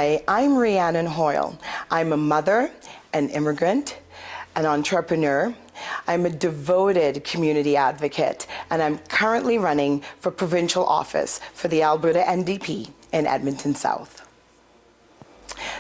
Hi, I'm Rhiannon Hoyle. I'm a mother, an immigrant, an entrepreneur. I'm a devoted community advocate, and I'm currently running for provincial office for the Alberta NDP in Edmonton South.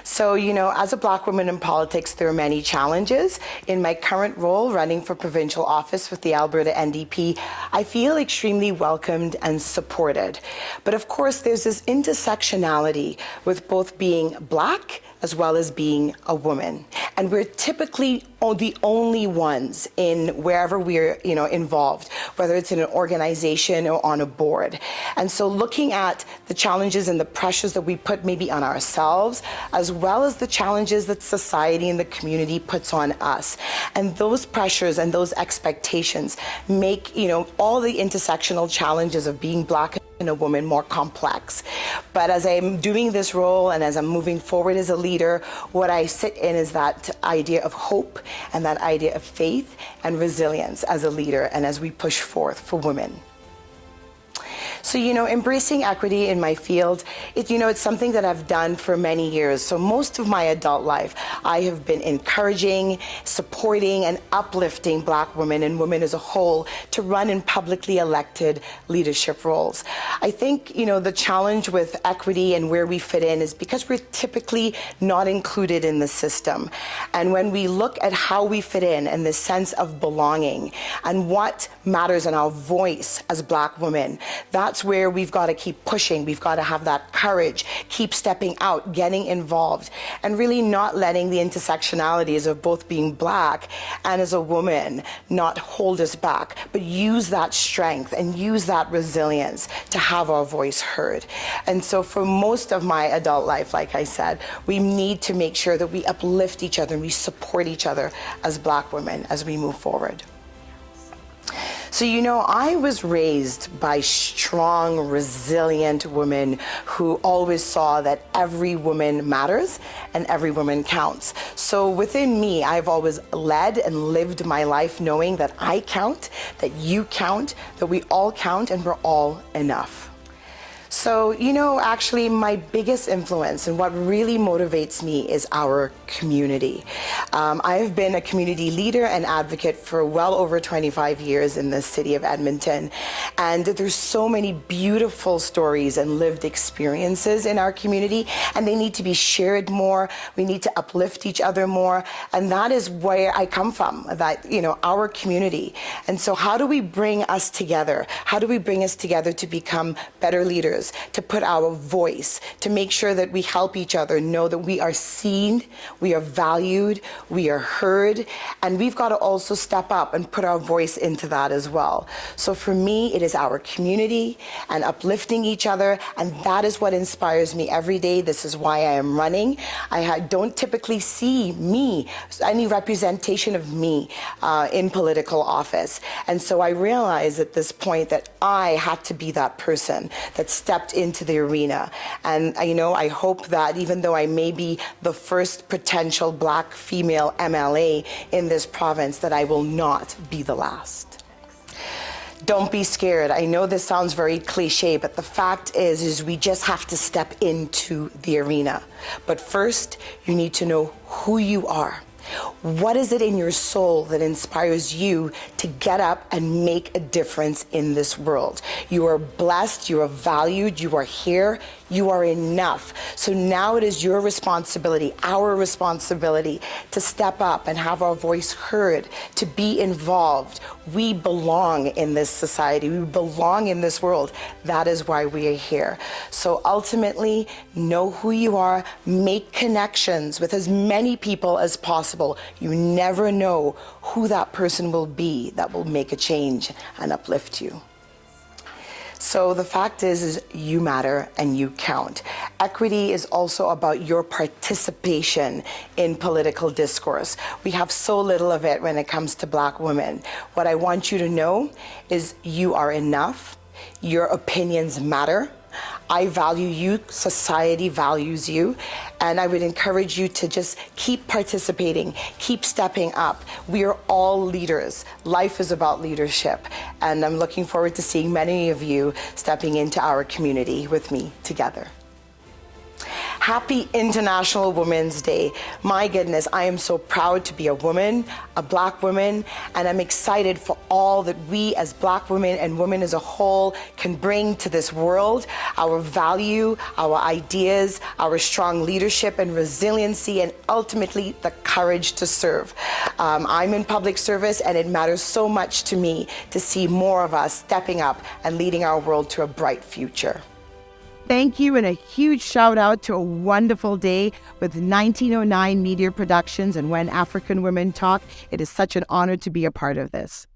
So, as a Black woman in politics, there are many challenges. In my current role, running for provincial office with the Alberta NDP, I feel extremely welcomed and supported. But of course, there's this intersectionality with both being Black as well as being a woman. And we're typically the only ones in wherever we're involved, whether it's in an organization or on a board. And so looking at the challenges and the pressures that we put maybe on ourselves, as well as the challenges that society and the community puts on us. And those pressures and those expectations make, all the intersectional challenges of being Black and a woman more complex. But as I'm doing this role and as I'm moving forward as a leader, what I sit in is that idea of hope and that idea of faith and resilience as a leader and as we push forth for women. So, embracing equity in my field, it's something that I've done for many years. So most of my adult life, I have been encouraging, supporting, and uplifting Black women and women as a whole to run in publicly elected leadership roles. I think, the challenge with equity and where we fit in is because we're typically not included in the system. And when we look at how we fit in and the sense of belonging and what matters in our voice as Black women, that's where we've got to keep pushing. We've got to have that courage, keep stepping out, getting involved, and really not letting the intersectionalities of both being Black and as a woman not hold us back, but use that strength and use that resilience to have our voice heard. And so for most of my adult life, like I said, we need to make sure that we uplift each other and we support each other as Black women as we move forward. So, I was raised by strong, resilient women who always saw that every woman matters and every woman counts. So within me, I've always led and lived my life knowing that I count, that you count, that we all count, and we're all enough. So, actually my biggest influence and what really motivates me is our community. I have been a community leader and advocate for well over 25 years in the city of Edmonton. And there's so many beautiful stories and lived experiences in our community, and they need to be shared more. We need to uplift each other more. And that is where I come from, that, our community. And so how do we bring us together? How do we bring us together to become better leaders? To put our voice, to make sure that we help each other know that we are seen, we are valued, we are heard, and we've got to also step up and put our voice into that as well. So for me, it is our community and uplifting each other, and that is what inspires me every day. This is why I am running. I don't typically see any representation of me in political office. And so I realized at this point that I had to be that person that stepped into the arena. And I hope that even though I may be the first potential Black female MLA in this province, that I will not be the last. Don't be scared. I know this sounds very cliche, but the fact is we just have to step into the arena. But first, you need to know who you are. What is it in your soul that inspires you to get up and make a difference in this world? You are blessed, you are valued, you are here, you are enough. So now it is your responsibility, our responsibility, to step up and have our voice heard, to be involved. We belong in this society, we belong in this world. That is why we are here. So ultimately, know who you are, make connections with as many people as possible. You never know who that person will be that will make a change and uplift you. So the fact is you matter and you count. Equity is also about your participation in political discourse. We have so little of it when it comes to Black women. What I want you to know is you are enough. Your opinions matter. I value you, society values you, and I would encourage you to just keep participating, keep stepping up. We are all leaders. Life is about leadership, and I'm looking forward to seeing many of you stepping into our community with me together. Happy International Women's Day. My goodness, I am so proud to be a woman, a Black woman, and I'm excited for all that we as Black women and women as a whole can bring to this world. Our value, our ideas, our strong leadership and resiliency, and ultimately the courage to serve. I'm in public service, and it matters so much to me to see more of us stepping up and leading our world to a bright future. Thank you, and a huge shout out to a wonderful day with 1909 Media Productions and When African Women Talk. It is such an honor to be a part of this.